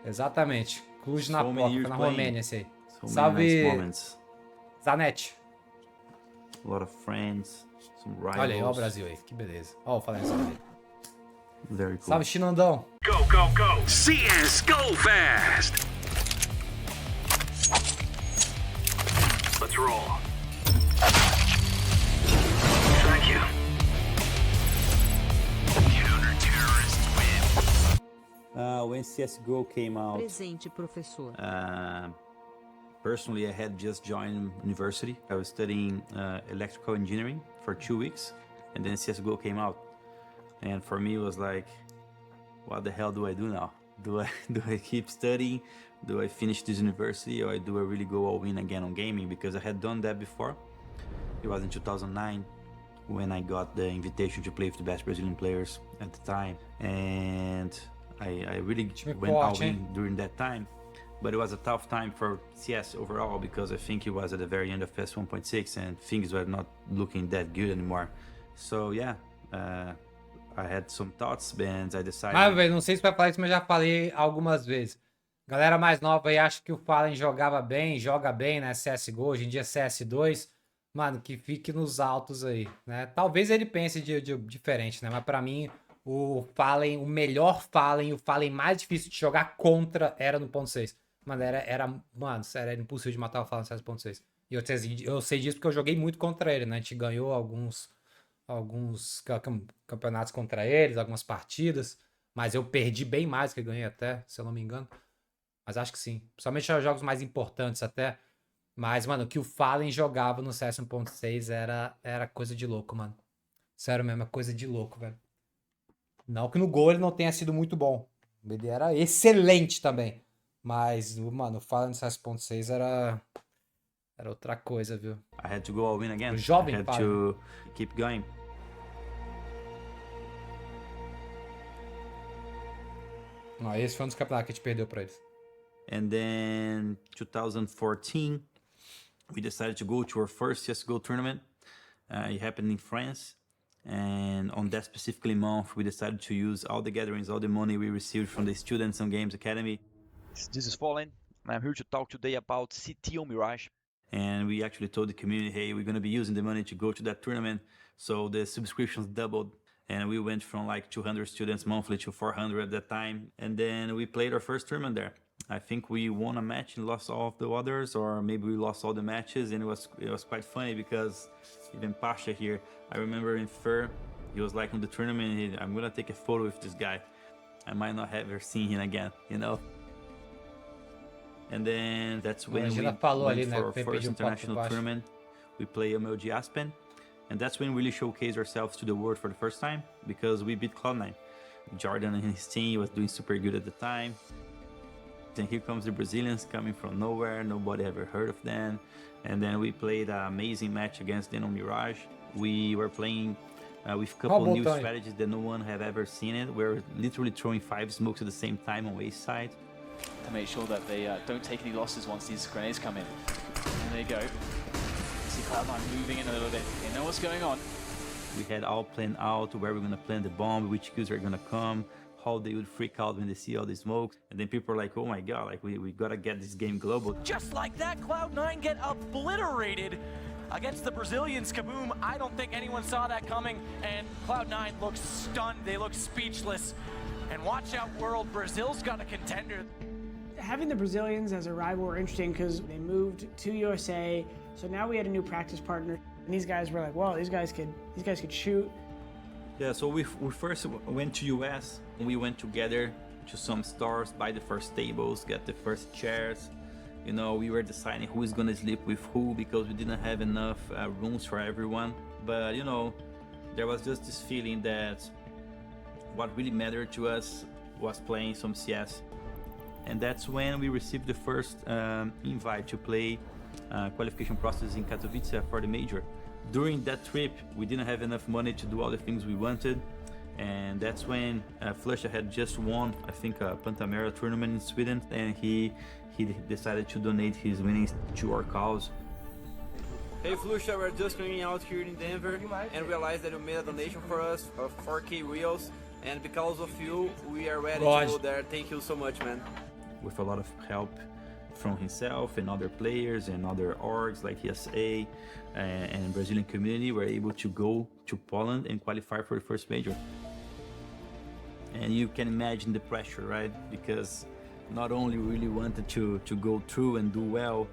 Exatamente. Cluj na So many Poca, years foi na playing. Romênia esse aí. So Salve, many nice moments. Zanetti. A lot of friends, some rivals. Olha aí, ó o Brasil aí, que beleza. Ó, falando isso aí. Very cool. Salve, Chinandão. Go, go, go! CS Go Fast! Let's roll. Thank you. Counter-terrorists win. When CSGO came out, Presente, professor. personally, I had just joined university. I was studying electrical engineering for 2 weeks, and then CSGO came out. And for me, it was like, what the hell do I do now? Do I keep studying? Do I finish this university, or do I really go all in again on gaming? Because I had done that before. It was in 2009 when I got the invitation to play with the best Brazilian players at the time, and I really went all in during that time. But it was a tough time for CS overall, because I think it was at the very end of PS 1.6 and things were not looking that good anymore. So yeah, I had some thoughts, and I decided... Mas, velho, não sei se vai falar isso, mas já falei algumas vezes. Galera mais nova aí acha que o Fallen jogava bem, joga bem, né? CSGO, hoje em dia CS2. Mano, que fique nos altos aí, né? Talvez ele pense de diferente, né? Mas pra mim, o Fallen, o melhor Fallen, o Fallen mais difícil de jogar contra era no ponto 6. Mano, mano, sério, era impossível de matar o Fallen no CS.6. E eu sei disso porque eu joguei muito contra ele, né? A gente ganhou alguns campeonatos contra eles, algumas partidas. Mas eu perdi bem mais que ganhei até, se eu não me engano. Mas acho que sim. Principalmente nos jogos mais importantes até. Mas, mano, o que o Fallen jogava no CS 1.6 era coisa de louco, mano. Sério mesmo, é coisa de louco, velho. Não que no gol ele não tenha sido muito bom. Ele era excelente também. Mas, mano, o Fallen no CS 1.6 era outra coisa, viu? I had to go all in again. O jovem I had Fallen. to keep going. Esse foi um dos campeonatos que a gente perdeu pra eles. And then 2014, we decided to go to our first CSGO tournament. It happened in France. And on that specifically month, we decided to use all the gatherings, all the money we received from the Students on Games Academy. This is Fallen, and I'm here to talk today about CT on Mirage. And we actually told the community, hey, we're going to be using the money to go to that tournament. So the subscriptions doubled. And we went from like 200 students monthly to 400 at that time. And then we played our first tournament there. I think we won a match and lost all of the others, or maybe we lost all the matches. And it was quite funny because even Pasha here, I remember in Fur, he was like on the tournament, I'm going to take a photo with this guy. I might not have ever seen him again, you know? And then that's when we went for our first international tournament. We play MLG Aspen. And that's when we really showcased ourselves to the world for the first time, because we beat Cloud9. Jordan and his team was doing super good at the time. Then here comes the Brazilians coming from nowhere, nobody ever heard of them. And then we played an amazing match against them on Mirage. We were playing with a couple new strategies that no one have ever seen it. We're literally throwing 5 smokes at the same time on waist side. To make sure that they don't take any losses once these grenades come in. And there you go. See Cloud9 moving in a little bit. They know what's going on. We had all planned out where we're gonna plant the bomb, which kills are gonna come, how they would freak out when they see all the smokes. And then people are like, oh my god, like we gotta get this game global. Just like that, Cloud9 get obliterated against the Brazilians. Kaboom, I don't think anyone saw that coming, and Cloud9 looks stunned, they look speechless. And watch out, world, Brazil's got a contender. Having the Brazilians as a rival were interesting because they moved to USA, so now we had a new practice partner. And these guys were like, "Well, these guys could shoot." Yeah, so we first went to US. We went together to some stores, buy the first tables, get the first chairs. You know, we were deciding who is gonna sleep with who because we didn't have enough rooms for everyone. But you know, there was just this feeling that what really mattered to us was playing some CS. And that's when we received the first invite to play qualification process in Katowice for the major. During that trip, we didn't have enough money to do all the things we wanted. And that's when Flusha had just won, I think, a Pantamera tournament in Sweden. And he decided to donate his winnings to our cause. Hey Flusha, we're just hanging out here in Denver and realized that you made a donation for us of 4K reals. And because of you, we are ready to go there. Thank you so much, man. with a lot of help from himself and other players and other orgs like ESA and Brazilian community, were able to go to Poland and qualify for the first major. And you can imagine the pressure, right? Because not only we really wanted to go through and do well,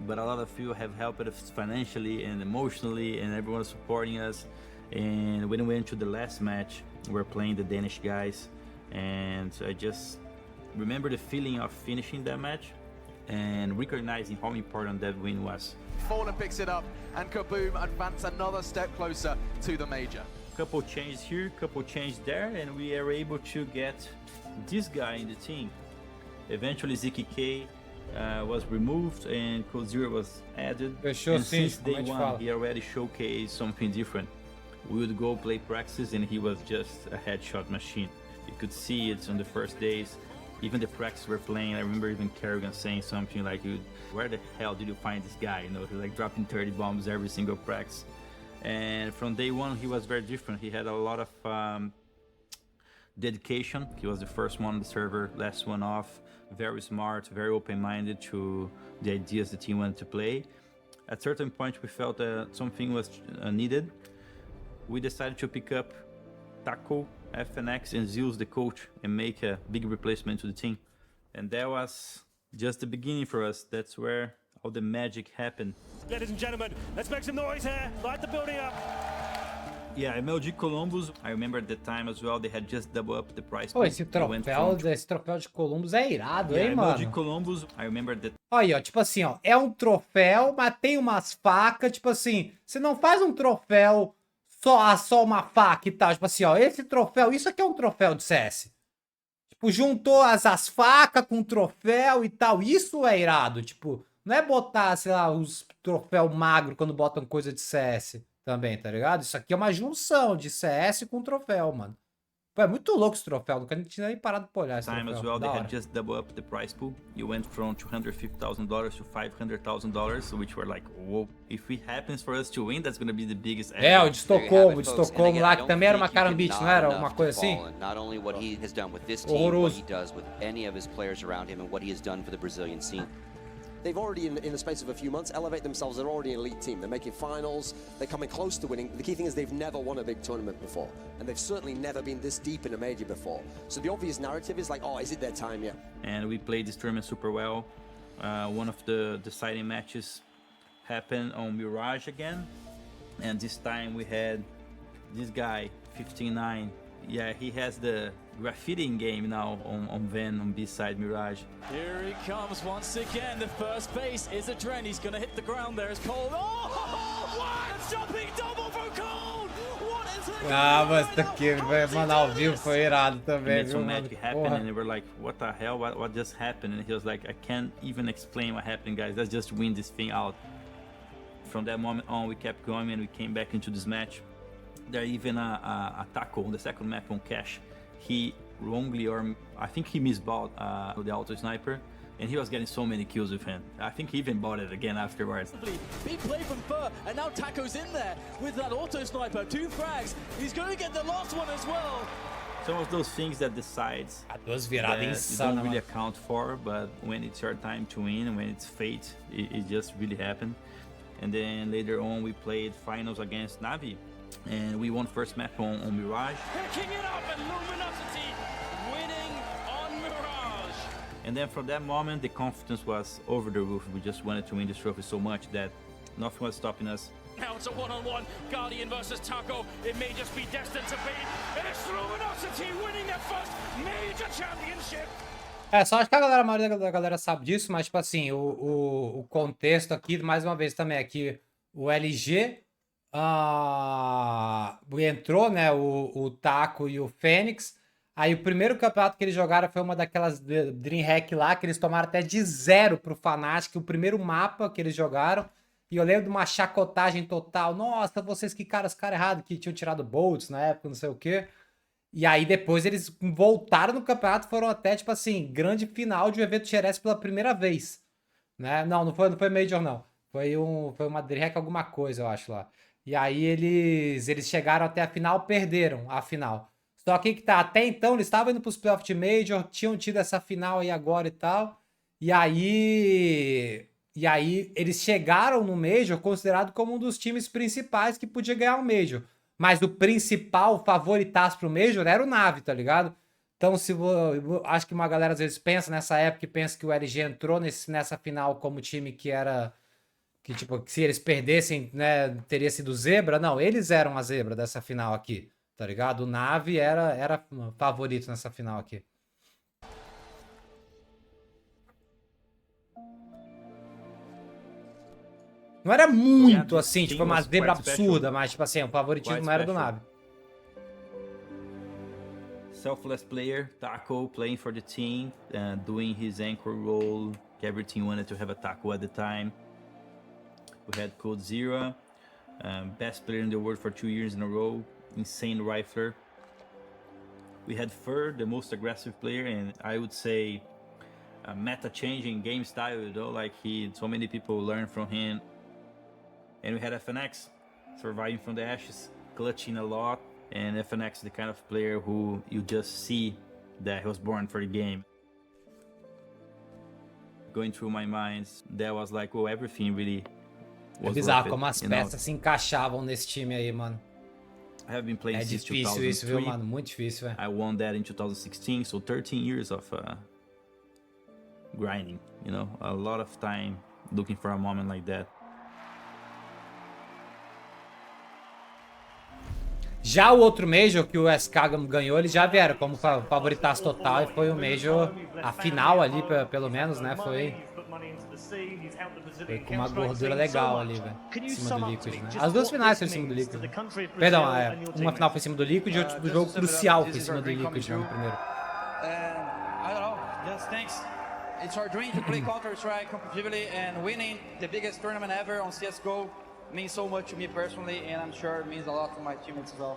but a lot of you have helped us financially and emotionally, and everyone was supporting us. And when we went to the last match, we're playing the Danish guys, and I just remember the feeling of finishing that match and recognizing how important that win was. Fallen picks it up, and Kaboom advance another step closer to the major. Couple changes here, couple changes there, and we are able to get this guy in the team. Eventually ZKK was removed and Code was added. Fechou And sim, since como day a gente one, fala. he already showcased something different. We would go play practice and he was just a headshot machine. You could see it on the first days. Even the practice we're playing, I remember even Kerrigan saying something like, where the hell did you find this guy? You know, he's like dropping 30 bombs every single practice. And from day one, he was very different. He had a lot of dedication. He was the first one on the server, last one off. Very smart, very open-minded to the ideas the team wanted to play. At a certain point, we felt that something was needed. We decided to pick up Taco, FNX, and Zeus, the coach, and make a big replacement to the team. And that was just the beginning for us. That's where all the magic happened. Ladies and gentlemen, let's make some noise here. Light the building up. Yeah, MLG Columbus, I remember at the time as well, they had just doubled up the price. Pô, esse troféu de Columbus é irado, hein, MLG mano? Columbus, I remember that. Aí, ó, tipo assim, ó, é um troféu, mas tem umas facas, tipo assim, você não faz um troféu só uma faca e tal, tipo assim, ó, esse troféu, isso aqui é um troféu de CS. Tipo, juntou as facas com o troféu e tal, isso é irado, tipo, não é botar, sei lá, os troféu magro quando botam coisa de CS também, tá ligado? Isso aqui é uma junção de CS com troféu, mano. Pô, é muito louco esse troféu, nunca tinha nem parado pra olhar esse Time troféu. as well, Da they hora. had just doubled up the prize pool. You went from $250,000 to $500,000, which were like, whoa. If it happens for us to win, that's gonna be the biggest ever. É, o de Estocolmo lá, que também era uma carambite, não era? Uma coisa assim? Not only what he has done with this team, Horroroso. what he does with any of his players around him, and what he has done for the Brazilian scene. They've already, in the space of a few months, elevated themselves. They're already an elite team. They're making finals. They're coming close to winning. The key thing is they've never won a big tournament before. And they've certainly never been this deep in a major before. So the obvious narrative is like, oh, is it their time yet? And we played this tournament super well. One of the deciding matches happened on Mirage again. And this time we had this guy, 15-9. Yeah, he has the graffiti game now on Ven on B-side Mirage. Here he comes once again. The first base is a Dren. He's going to hit the ground there as Cold. Oh, what? Jumping double from Cold. What is it? Ah, mas isso aqui, mano, ao vivo foi irado também, Made viu, some mano? magic happen, Porra. and they were like, what the hell, what just happened? And he was like, I can't even explain what happened, guys, let's just win this thing out. From that moment on, we kept going and we came back into this match. There even a Taco on the second map on Cash. He wrongly, or I think he misbought the auto sniper, and he was getting so many kills with him. I think he even bought it again afterwards. Big play from Fur, and now Taco's in there with that auto sniper. 2 frags. He's going to get the last one as well. Some of those things that decides Duas that viradas you insanas, don't really mano. account for, but when it's your time to win, when it's fate, it just really happened. And then later on, we played finals against Navi, and we won first map on Mirage. Picking it up and Luminosity winning on Mirage. And then from that moment, the confidence was over the roof. We just wanted to win this trophy so much that nothing was stopping us. Now it's a one-on-one. Guardian versus Taco. It may just be destined to be. And it's Luminosity winning their first major championship. É, só acho que a maioria da galera sabe disso, mas, tipo assim, o contexto aqui, mais uma vez também, é que o LG entrou, né, o Taco e o Fênix. Aí o primeiro campeonato que eles jogaram foi uma daquelas Dreamhack lá, que eles tomaram até de 0 pro Fnatic, o primeiro mapa que eles jogaram. E eu lembro de uma chacotagem total. Nossa, vocês que caras errado, que tinham tirado Bolts na época, não sei o quê. E aí depois eles voltaram no campeonato, foram até, tipo assim, grande final de um evento Xerez pela primeira vez. Né? Não foi Major, não. Foi uma Dreamhack alguma coisa, eu acho lá. E aí eles chegaram até a final, perderam a final. Só que tá, até então eles estavam indo pros playoffs de Major, tinham tido essa final aí agora e tal. E aí eles chegaram no Major considerado como um dos times principais que podia ganhar o Major. Mas o principal favoritaço pro Major era o Navi, tá ligado? Então, acho que uma galera às vezes pensa nessa época e pensa que o LG entrou nessa final como time que era... Que, tipo, que se eles perdessem, né, teria sido zebra. Não, eles eram a zebra dessa final aqui, tá ligado? O Navi era favorito nessa final aqui. Não era muito assim, tipo, uma zebra absurda, mas, tipo assim, o favoritismo era do Navi. Selfless player, Taco, playing for the team, doing his anchor role. Every team wanted to have a Taco at the time. We had Coldzera, best player in the world for 2 years in a row, insane rifler. We had Fur, the most aggressive player, and I would say a meta-changing game style, you know, like so many people learned from him. And we had FNX, surviving from the ashes, clutching a lot, and FNX, the kind of player who you just see that he was born for the game. Going through my mind, that was like, well, everything really É bizarro como as peças se encaixavam nesse time aí, mano. I have been playing since difícil 2003. isso, viu, mano? Muito difícil, velho. I won that in 2016, so 13 years of grinding, you know, a lot of time looking for a moment like that. Já o outro Major que o SK ganhou, eles já vieram como favoritaço total e foi o Major, a final ali, pelo menos, né? Foi com uma gordura legal ali, velho, em cima do Liquid, né? As duas finais foram em cima do Liquid. Né? Perdão, uma final foi em cima do Liquid e outro jogo crucial foi em cima do Liquid, né, no primeiro. I don't know, just thanks. It's our dream to play Counter-Strike competitively, and winning the biggest tournament ever on CSGO means so much to me personally, and I'm sure it means a lot to my teammates as well.